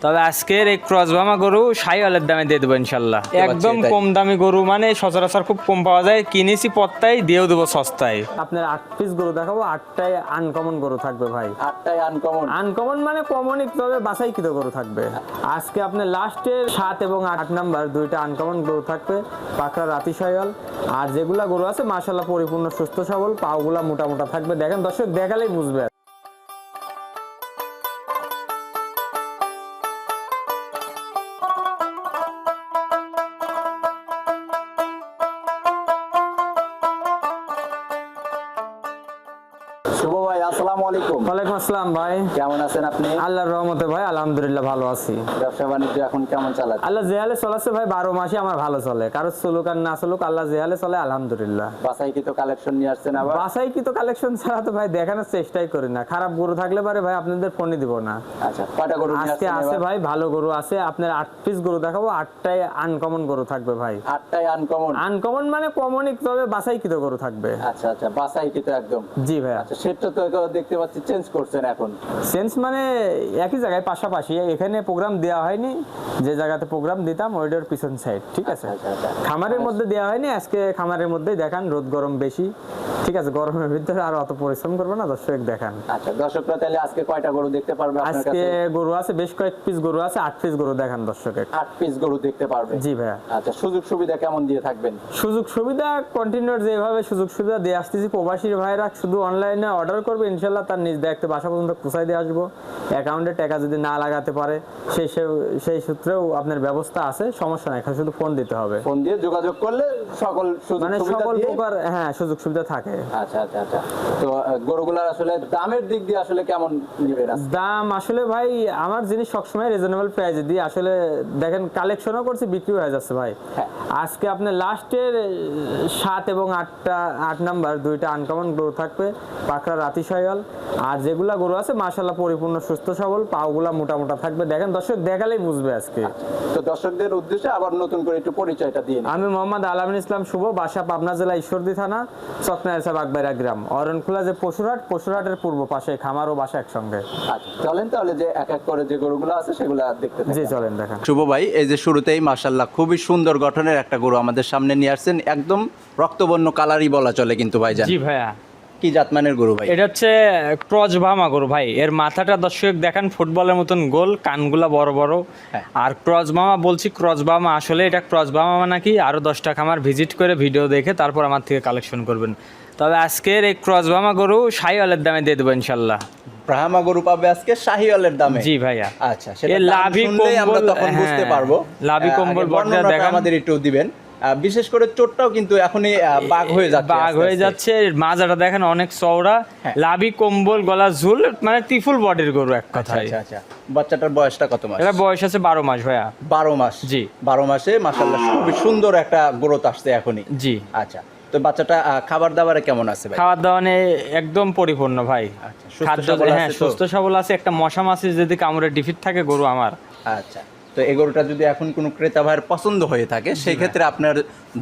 তবে আজকের এই ক্রসবামা গরু শাহিওয়ালের দামে দিয়ে দেবো ইনশাল্লাহ। একদম কম দামি গরু, মানে সচরাচর খুব কম পাওয়া যায়, কিনেছি পত্তায় দিয়েও দেবো সস্তায়। আপনার 8 পিস গরু দেখাবো, 8টাই আনকমন গরু থাকবে ভাই। 8টাই আনকমন। আনকমন মানে কমনই, তবে বাছাইকৃত গরু থাকবে। আজকে আপনার লাস্টের 7 এবং 8 নাম্বার 2টা আনকমন গরু থাকবে, পাকড়া রাতি শাহিওয়াল। আর যেগুলা গরু আছে মাশাআল্লাহ পরিপূর্ণ সুস্থ সবল, পাগুলা মোটা মোটা থাকবে। দেখেন দর্শক, দেখালেই বুঝবে। শুভ ভাই, আসসালামু আলাইকুম। ওয়ালাইকুম আসসালাম ভাই, কেমন আছেন আপনি? আল্লাহর রহমতে ভাই আলহামদুলিল্লাহ ভালো আছি। ব্যবসা বাণিজ্য এখন কেমন চালাচ্ছে? আল্লাহ জেহালে চলাচ্ছে ভাই, 12 মাসে আমার ভালো চলে। কারো চলুক আর না চলুক, আল্লাহ জেহালে চলে আলহামদুলিল্লাহ। বাসায় কি তো কালেকশন নিয়ে আসছেন আবার? বাসায় কি তো কালেকশন ছাড়া তো ভাই দেখানোর চেষ্টাই করি না। খারাপ গরু থাকলে পারে ভাই আপনাদের ফোনই দিব না। আচ্ছা, কয়টা গরু নিয়ে আজকে আসছেন আছে এবার? ভাই ভালো গরু আছে। আপনার 8 পিস গরু দেখাবো, 8টাই আনকমন গরু থাকবে ভাই। 8টাই আনকমন। আনকমন মানে কমনই, তবে বাছাইকৃত গরু থাকবে। আচ্ছা আচ্ছা, বাসায় কি তো একদম। জি ভাই। আচ্ছা, সেটা তো দেখতে পাচ্ছি চেঞ্জ করছেন এখন। সেন্স মানে একই জায়গায় পাশাপাশি, এখানে প্রোগ্রাম দেওয়া হয়নি, যে জায়গাতে প্রোগ্রাম দিতাম ওইটার পিছন সাইড, ঠিক আছে। আচ্ছা, আচ্ছা। খামারের মধ্যে দেওয়া হয়নি, আজকে খামারের মধ্যেই দেখান। রোদ গরম বেশি, ঠিক আছে, গরমের ভিতরে আর অত পরিশ্রম করবে না, দর্শক দেখান। আচ্ছা, দর্শকরা তাহলে আজকে কয়টা গরু দেখতে পারবে আপনার আজকে কাছে? গরু আছে বেশ কয়েক পিস গরু আছে, 8 পিস গরু দেখান দর্শকে। 8 পিস গরু দেখতে পারবে। জি ভাইয়া। আচ্ছা, সুযোগ সুবিধা কেমন দিয়ে থাকবেন? সুযোগ সুবিধা কন্টিনিউয়ার যেভাবে সুযোগ সুবিধা দিয়ে আসতেছি, প্রবাসী ভাইরা শুধু অনলাইনে অর্ডার করবে, ইনশাল্লাহ তার নিজ দায়িত্বে বাসা পর্যন্ত পৌঁছাই দিয়ে আসবো। অ্যাকাউন্টে টাকা যদি না লাগাতে পারে সেই সূত্রেও আপনার ব্যবস্থা আছে, সমস্যা নাই, শুধু ফোন দিতে হবে। ফোন দিয়ে যোগাযোগ করলে সকল সুযোগ মানে সুবিধা সকল দিয়ে। প্রকার হ্যাঁ সুযোগ সুবিধা থাকে। আচ্ছা আচ্ছা আচ্ছা। তো গরুগুলার আসলে দামের দিক দিয়ে আসলে কেমন নেবেন? দাম আসলে ভাই আমার জিনিস সবসময় রিজনেবল প্রাইসে দিই। আসলে দেখেন কালেকশনও করছি, বিক্রি হয়ে যাচ্ছে ভাই। হ্যাঁ। আজকে আপনার লাস্টের 7 এবং 8 নাম্বার 2টা আনকমন গরু থাকবে, পাকড়া রাতি শাহিওয়াল। আর যেগুলা গরু আছে মাশাআল্লাহ পরিপূর্ণ সুস্থ সবল, পাগুলা মোটা মোটা থাকবে। দেখেন দর্শক, দেখালেই বুঝবে আজকে। তো দর্শকদের উদ্দেশ্যে আবার নতুন করে একটু পরিচয়টা দিয়ে নিন। আমি মোহাম্মদ আলামিন ইসলাম শুভ, বাসা পাবনা জেলা ঈশ্বরদী থানা, চকনাইসা বাগবাইরা গ্রাম, অরণখোলা যে পশুরহাটের পূর্ব পাশে খামার ও বাসা একসঙ্গে। আচ্ছা, চলেন তাহলে যে এক এক করে যে গরুগুলো আছে সেগুলো দেখতে থাকি। জি চলেন দেখান। শুভ ভাই, এই যে শুরুতেই মাশাআল্লাহ খুবই সুন্দর গঠনের একটা গরু আমাদের সামনে নিয়ে আসছেন, একদম রক্তবর্ণ কালারই বলা চলে কিন্তু ভাই। জান জি ভাইয়া, কি জাতমানের গরু ভাই? এটা হচ্ছে ক্রসবামা গরু ভাই। এর মাথাটা দর্শক দেখান ফুটবলের মতন গোল, কানগুলা বড় বড়। হ্যাঁ। আর ক্রসবামা বলছি, ক্রসবামা আসলে এটা ক্রসবামা নাকি আরো 10টা খামার ভিজিট করে ভিডিও দেখে তারপর আমার থেকে কালেকশন করবেন। তবে আজকের এই ক্রসবামা গরু শাহিওয়ালের দামে দিয়ে দেবো ইনশাল্লাহ। ব্রাহ্মা গরু পাবে আজকে শাহিওয়ালের দামে। জি ভাইয়া। আচ্ছা, সেটা এর লাভি আমরা কম্বল, তখন বুঝতে হ্যাঁ, পারবো। লাভি কম্বল আগে বর্ণনা বর্ণনাটা দেখান। আমাদের একটু দিবেন। বিশেষ করে চোটটাও কিন্তু এখনই বাঘ হয়ে যাচ্ছে, বাঘ আস্তে হয়ে আস্তে। যাচ্ছে। মাজাটা দেখেন অনেক চওড়া, হ্যাঁ। লাভি কম্বল, গলা ঝুল, মানে ত্রিফুল বডির গরু এক আচ্ছা কথায়। আচ্ছা আচ্ছা। বাচ্চাটার বয়সটা কত মাস? এটা বয়স আছে 12 মাস ভাইয়া। 12 মাস। জি। 12 মাসে মাশাআল্লাহ খুবই সুন্দর একটা গ্রোথ আসছে এখনই। জি। আচ্ছা, তো বাচ্চাটা খাবার দাবারে কেমন আছে ভাই? খাওয়ার দাওয়ানে একদম পরিপূর্ণ ভাই। আচ্ছা, সুস্থ খাদ্য সবল হ্যাঁ আছে তো? সুস্থ সবল আছে। একটা মশা মাছি যদি কামড়ে ডিফিট থাকে গরু আমার। আচ্ছা, তো এই গরুটা যদি এখন কোনো ক্রেতা ভাইয়ের পছন্দ হয়ে থাকে সেই ক্ষেত্রে আপনার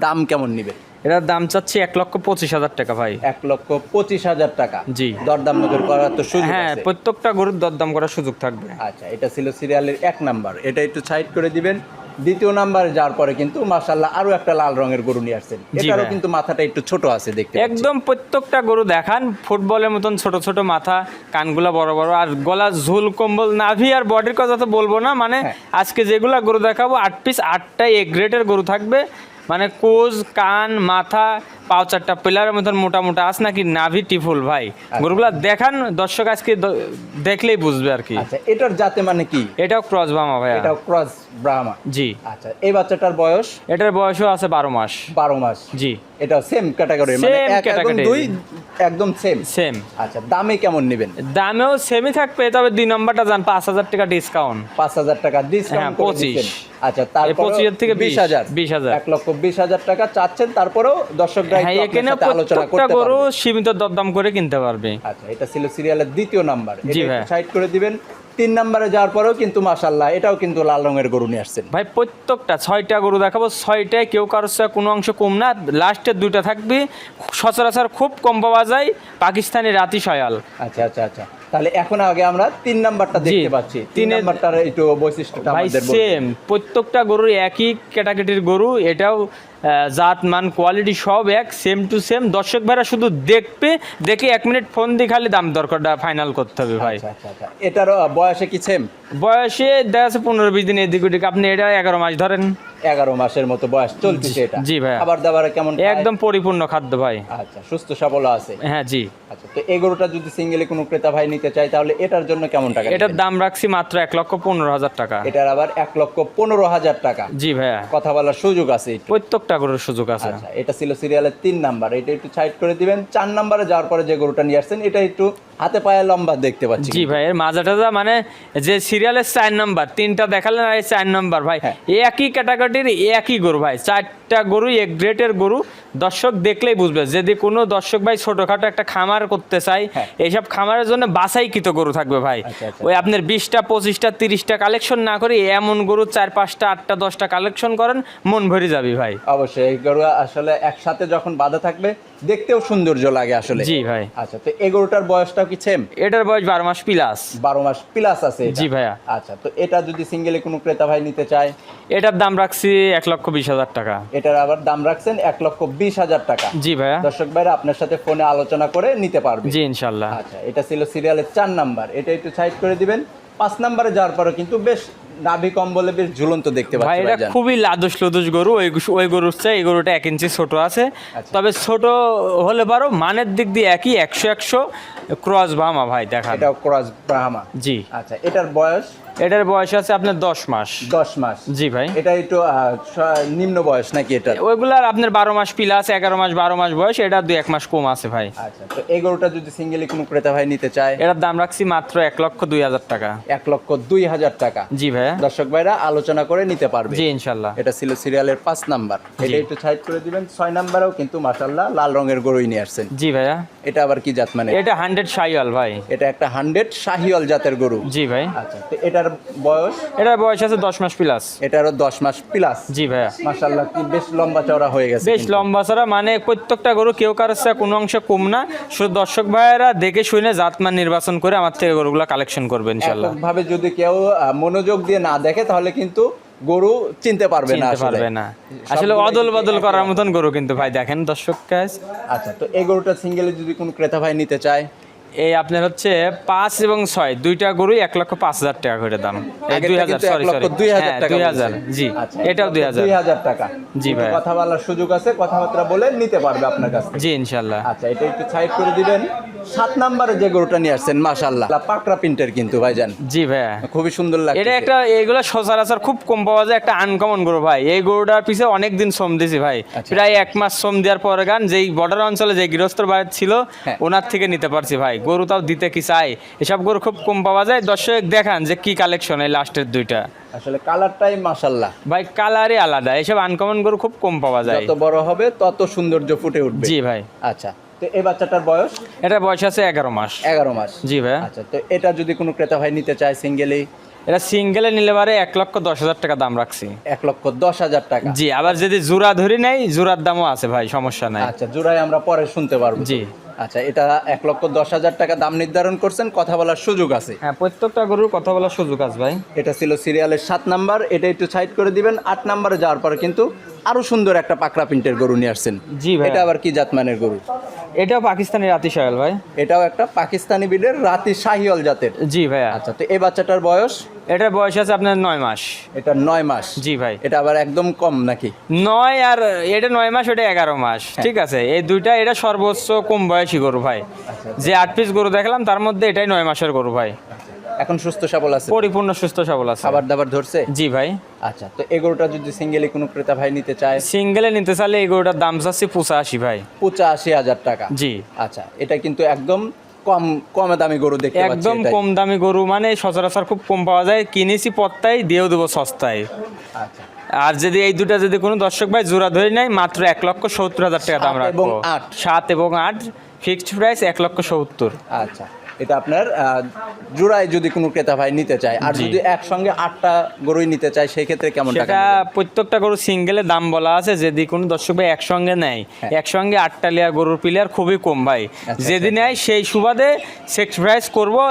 দাম কেমন নিবে? এটার দাম চাচ্ছি 1,25,000 টাকা ভাই। 1,25,000 টাকা। জি। দরদাম নজর করার তো সুযোগ হ্যাঁ, আছে। প্রত্যেকটা গরুর দরদাম করার সুযোগ থাকবে। আচ্ছা, এটা ছিল সিরিয়ালের 1 নাম্বার, এটা একটু সাইড করে দিবেন। দ্বিতীয় নাম্বারে যাওয়ার পরে কিন্তু মাশাআল্লাহ আরো একটা লাল রঙের গরু নিয়ে আসছেন। জি এটারও ভাই। কিন্তু মাথাটা একটু ছোট আছে দেখতে পাচ্ছি। একদম প্রত্যেকটা গরু দেখান ফুটবলের মতন ছোট ছোট মাথা, কানগুলা বড় বড়, আর গলা ঝুল কম্বল, নাভি আর বডির কথা তো বলবো না। মানে হ্যাঁ। আজকে যেগুলা গরু দেখাবো 8 পিস, 8টাই এ গ্রেডের গরু থাকবে। মানে কোজ, কান, মাথা, পাও 4টা পিলারের মতন মোটা মোটা আস নাকি নাভি টিফুল ভাই। গরুগুলা দেখান দর্শক, আজকে দেখলেই বুঝবে আর কি। আচ্ছা, এটার জাতে মানে কি? এটাও ক্রসবামা ভাইয়া। এটাও ক্রস ব্রাহ্মা। জি। আচ্ছা, এই বাচ্চাটার বয়স? এটার বয়সও আছে 12 মাস। 12 মাস। জি। এটা সেম ক্যাটাগরি, মানে Same 1 এবং category। 2 একদম সেম। সেম। আচ্ছা, দামে কেমন নেবেন? দামেও সেমই থাকবে, তবে 2 নম্বরটা যান 5,000 টাকা ডিসকাউন্ট। 5,000 টাকা ডিসকাউন্ট হ্যাঁ, করে 25 দিচ্ছেন। আচ্ছা, তারপর 25,000 থেকে 20,000 20,000 1,20,000 টাকা চাচ্ছেন, তারপরেও দর্শকরা হ্যাঁ, একটু এখানে আপনার সাথে আলোচনা প্রত্যেকটা করতে গরু পারবে। সীমিত দরদাম করে কিনতে পারবে। আচ্ছা, এটা ছিল সিরিয়ালের 2য় নাম্বার, জি এটা ভাই। সাইড করে দিবেন। 3 নম্বরে যাওয়ার পরেও কিন্তু মাশাআল্লাহ এটাও কিন্তু লাল রঙের গরু নিয়ে আসছেন ভাই। প্রত্যেকটা 6টা গরু দেখাবো, 6টায় কেউ কারোর সাথে কোনো অংশ কম না। লাস্টের 2টা থাকবে, সচরাচর খুব কম পাওয়া যায়, পাকিস্তানি রাতি শাহিওয়াল। আচ্ছা আচ্ছা আচ্ছা, তাহলে এখন আগে আমরা 3 নাম্বারটা দেখতে পাচ্ছি। 3 তিনের- নাম্বারটার একটু বৈশিষ্ট্যটা ভাই আমাদের বলুন। সেম প্রত্যেকটা গরুর একই ক্যাটাগরির গরু, এটাও জাত মান কোয়ালিটি সব এক, সেম টু সেম। দর্শক ভাইরা শুধু দেখে 1 মিনিট ফোন দিয়ে খালি দাম দরকারটা ফাইনাল করতে হবে ভাই। আচ্ছা আচ্ছা আচ্ছা। এটার বয়সে কি সেম? বয়সে দেখা যাচ্ছে 15-20 দিন এদিক ওদিক, আপনি এটা 11 মাস ধরেন। 11 মাসের মতো বয়স চলতেছে এটা। জি ভাইয়া। খাবার দাবার কেমন খায়? একদম পরিপূর্ণ খাদ্য ভাই। আচ্ছা, সুস্থ সবল আছে। হ্যাঁ জি। আচ্ছা, তো এই গরুটা যদি সিঙ্গেলে কোনো ক্রেতা ভাই নিতে চায় তাহলে এটার জন্য কেমন টাকা এটার দিবেন? দাম রাখছি মাত্র 1,15,000 টাকা। এটার আবার 1,15,000 টাকা। জি ভাইয়া, কথা বলার সুযোগ আছে একটু। প্রত্যেকটা গরুর সুযোগ আছে। আচ্ছা, এটা ছিল সিরিয়ালের 3 নাম্বার, এটা একটু সাইড করে দিবেন। 4 নাম্বারে যাওয়ার পরে যে গরুটা নিয়ে আসছেন এটা একটু হাতে পায়ে লম্বা দেখতে পাচ্ছি। জি ভাই, এর মাজাটা মানে যে সিরিয়ালের 4 নাম্বার, 3টা দেখালেন আর এই 4 নাম্বার ভাই হ্যাঁ। একই ক্যাটাগরির একই গরু ভাই, 4টা গরু এক গ্রেটের গরু। দর্শক দেখলেই বুঝবে, যদি কোনো দর্শক ভাই ছোটখাটো একটা খামার করতে চায়, হ্যাঁ। এইসব খামারের জন্য বাছাইকৃত গরু থাকবে ভাই। আচ্ছা, আচ্ছা। ওই আপনার 20টা 25টা 30টা কালেকশন না করে এমন গরু 4 5টা 8টা 10টা কালেকশন করেন, মন ভরে যাবে ভাই। অবশ্যই এই গরু আসলে একসাথে যখন বাঁধা থাকবে দেখতেও সৌন্দর্য লাগে আসলে। জি ভাই। আচ্ছা, তো এই গরুটার বয়সটাও কি সেম? এটার বয়স 12 মাস প্লাস। 12 মাস প্লাস আছে এটা? জি ভাইয়া। আচ্ছা, তো এটা যদি সিঙ্গেলে কোনো ক্রেতা ভাই নিতে চায় এটার দাম রাখছি 1,20,000 টাকা। এটার আবার দাম রাখছেন 1,20,000 টাকা। জি ভাইয়া। দর্শক ভাইরা আপনার সাথে ফোনে আলোচনা করে নিতে পারবে। জি ইনশাল্লাহ। আচ্ছা, এটা ছিল সিরিয়ালের 4 নাম্বার, এটা একটু সাইড করে দিবেন। 5 নাম্বারে যাওয়ার পরে কিন্তু বেশ নাভি কম্বলে বেশ ঝুলন্ত দেখতে ভাই পাচ্ছি এটা ভাইজান। খুবই লাদুস লদুস গরু, ওই গরুর চেয়ে এই গরুটা 1 ইঞ্চি ছোট আছে। আচ্ছা। তবে ছোট হলে পারো মানের দিক দিয়ে একই 100 ক্রস বামা ভাই দেখা। এটাও ক্রস ব্রাহ্মা। জি। আচ্ছা, এটার বয়স এটার বয়স আছে আপনার 10 মাস। 10 মাস। জি ভাই। এটা একটু নিম্ন বয়স নাকি এটা? ওইগুলার আপনার 12 মাস প্লাস, 11 মাস 12 মাস বয়স, এটা 2-1 মাস কম আছে ভাই। আচ্ছা, তো এই গরুটা যদি সিঙ্গেলি কোনো ক্রেতা ভাই নিতে চায় এটার দাম রাখছি মাত্র 1,02,000 টাকা। 1,02,000 টাকা। জি ভাইয়া। দর্শক ভাইরা আলোচনা করে নিতে পারবে। জি ইনশাল্লাহ। এটা ছিল সিরিয়ালের 5 নাম্বার, এটা একটু সাইড করে দিবেন। 6 নাম্বারেও কিন্তু মাশাআল্লাহ লাল রঙের গরুই নিয়ে আসছেন। জি ভাইয়া। এটা আবার কি জাত মানে? এটা 100 শাহিওয়াল ভাই। এটা একটা 100 শাহিওয়াল জাতের গরু। জি ভাই। আচ্ছা, তো এটার বয়স? এটার বয়স আছে 10 মাস প্লাস। এটারও 10 মাস প্লাস। জি ভাইয়া। মাশাআল্লাহ, কি বেশ লম্বা চওড়া হয়ে গেছে বেশ কিন্তু। লম্বা ছাড়া, মানে প্রত্যেকটা গরু কেউ কারোর চেয়ে কোনো অংশে কম না। শুধু দর্শক ভাইয়েরা দেখে শুনে জাতমান নির্বাচন করে আমার থেকে গরুগুলো কালেকশন করবে ইনশাল্লাহ। এককভাবে যদি কেউ মনোযোগ দিয়ে না দেখে তাহলে কিন্তু গরু চিনতে পারবে না চিনতে আসলে। পারবে না আসলে, সবগুলাই অদল কিন্তু বদল একই করার রকম। মতন গরু কিন্তু ভাই দেখেন দর্শক কাজ। আচ্ছা, তো এই গরুটা সিঙ্গেলে যদি কোনো ক্রেতা ভাই নিতে চায় এই আপনার হচ্ছে 5 এবং 6 দুইটা গরুই 1,05,000 টাকা করে দাম। এই আগেরটা 2000 কিন্তু সরি 1,02,000 টাকা 2000 বলছেন। জি। আচ্ছা, এটাও 2000 2,000 টাকা। জি কিন্তু ভাই। কথা বলার সুযোগ আছে, কথাবার্তা বলে নিতে পারবে আপনার কাছ থেকে। জি ইনশাল্লাহ। আচ্ছা, এটা একটু সাইড করে দিবেন। 7 নম্বরে যে গরুটা নিয়ে আসছেন মাশাআল্লাহ পাকড়া প্রিন্টের কিন্তু ভাইজান, জি ভাইয়া। খুবই সুন্দর লাগছে। এটা একটা এইগুলো সচরাচর খুব কম পাওয়া যায়, একটা আনকমন গরু ভাই। এই গরুটার পিছে অনেক দিন শ্রম দিয়েছি ভাই, আচ্ছা। প্রায় 1 মাস শ্রম দেওয়ার পরে গান যেই বর্ডার অঞ্চলে যে গৃহস্থর বাড়ি ছিল হ্যাঁ। ওনার থেকে নিতে পারছি ভাই। গরু তাও দিতে কি চাই, এসব গরু খুব কম পাওয়া যায়। দর্শক দেখান যে কি কালেকশন এই লাস্টের দুইটা আসলে কালারটাই মাশাআল্লাহ ভাই, কালারই আলাদা। এসব আনকমন গরু খুব কম পাওয়া যায়। যত বড় হবে তত সৌন্দর্য ফুটে উঠবে। জি ভাই। আচ্ছা, তো এই বাচ্চাটার বয়স? এটা বয়স আছে 11 মাস। 11 মাস। জি ভাই। আচ্ছা, তো এটা যদি কোনো ক্রেতা ভাই নিতে চায় সিঙ্গেলি এটা সিঙ্গেলে নিলে পারে 1,10,000 টাকা দাম রাখছি। 1,10,000 টাকা। জি, আবার যদি জোড়া ধরি নাই জোড়ার দামও আছে ভাই, সমস্যা নাই। আচ্ছা, জোড়ায় আমরা পরে শুনতে পারবো। জি। আচ্ছা, এটা 1,10,000 টাকা দাম নির্ধারণ করছেন, কথা বলার সুযোগ আছে। হ্যাঁ, প্রত্যেকটা গরুর কথা বলার সুযোগ আছে ভাই। এটা ছিল সিরিয়ালের 7 নাম্বার, এটা একটু সাইড করে দিবেন। 8 নাম্বারে যাওয়ার পরে কিন্তু আরো সুন্দর একটা পাকড়া প্রিন্টের গরু নিয়ে আসছেন। জি ভাই। এটা আবার কি জাতমানের গরু? এটাও পাকিস্তানি রাতি শাহিওয়াল ভাই। এটাও একটা পাকিস্তানি বিডের রাতি শাহিওয়াল জাতের। জি ভাইয়া। আচ্ছা, তো এই বাচ্চাটার বয়স? এটার বয়স আছে আপনার 9 মাস। এটা 9 মাস। জি ভাই। এটা আবার একদম কম নাকি? 9 আর এটা 9 মাস, ওটা 11 মাস। ঠিক আছে, এই দুইটা এটা সর্বোচ্চ কম বয়সী গরু ভাই। যে 8 পিস গরু দেখলাম তার মধ্যে এটাই 9 মাসের গরু ভাই। এখন সুস্থ সবল আছে, পরিপূর্ণ সুস্থ সবল আছে। খাবার দাবার ধরছে? জি ভাই। আচ্ছা, তো এই গরুটা যদি সিঙ্গেলি কোনো ক্রেতা ভাই নিতে চায় সিঙ্গেলে নিতে চাইলে এই গরুটার দাম চাচ্ছি 85 ভাই। 85,000 টাকা। জি। আচ্ছা, এটা কিন্তু একদম কমে দামি গরু দেখতে পাচ্ছি। একদম এটাই। কম দামি গরু, মানে সচরাচর খুব কম পাওয়া যায়। কিনেছি পত্তায়, দিয়েও দেবো সস্তায়। আচ্ছা, আর যদি এই দুটা যদি কোনো দর্শক ভাই জোড়া ধরে নেয় মাত্র 1,70,000 টাকা দাম 7 রাখবো। এবং 8 7 এবং 8 ফিক্সড প্রাইস 1,70,000। আচ্ছা, এটা আপনার জোড়ায় যদি কোনো ক্রেতা ভাই নিতে চায়, আর জি। যদি একসঙ্গে 8টা গরুই নিতে চায় সেই ক্ষেত্রে কেমন টাকা সেটা নেবেন? প্রত্যেকটা গরু সিঙ্গেলের দাম বলা আছে, যদি কোনো দর্শক ভাই একসঙ্গে নেয়, একসঙ্গে 8টা লিয়া গরুর প্লেয়ার খুবই কম ভাই। যদি নেয় সেই সুবাদে সেক্রিফাইস করবো,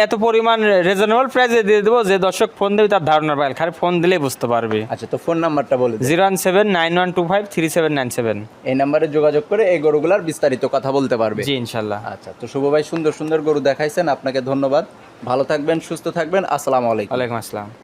এত পরিমাণ রিজনেবল প্রাইসে দিয়ে দেবো যে দর্শক ফোন দেবে তার ধারণা পায়, খালি ফোন দিলেই বুঝতে পারবে। আচ্ছা, তো ফোন নাম্বারটা বলে দিন। 01791253797। এই নাম্বারে যোগাযোগ করে এই গরুগুলার বিস্তারিত কথা বলতে পারবে। জি ইনশাল্লাহ। আচ্ছা, তো শুভ ভাই সুন্দর সুন্দর গরু দেখাইছেন, আপনাকে ধন্যবাদ। ভালো থাকবেন, সুস্থ থাকবেন, আসসালামু আলাইকুম। ওয়ালাইকুম আসসালাম।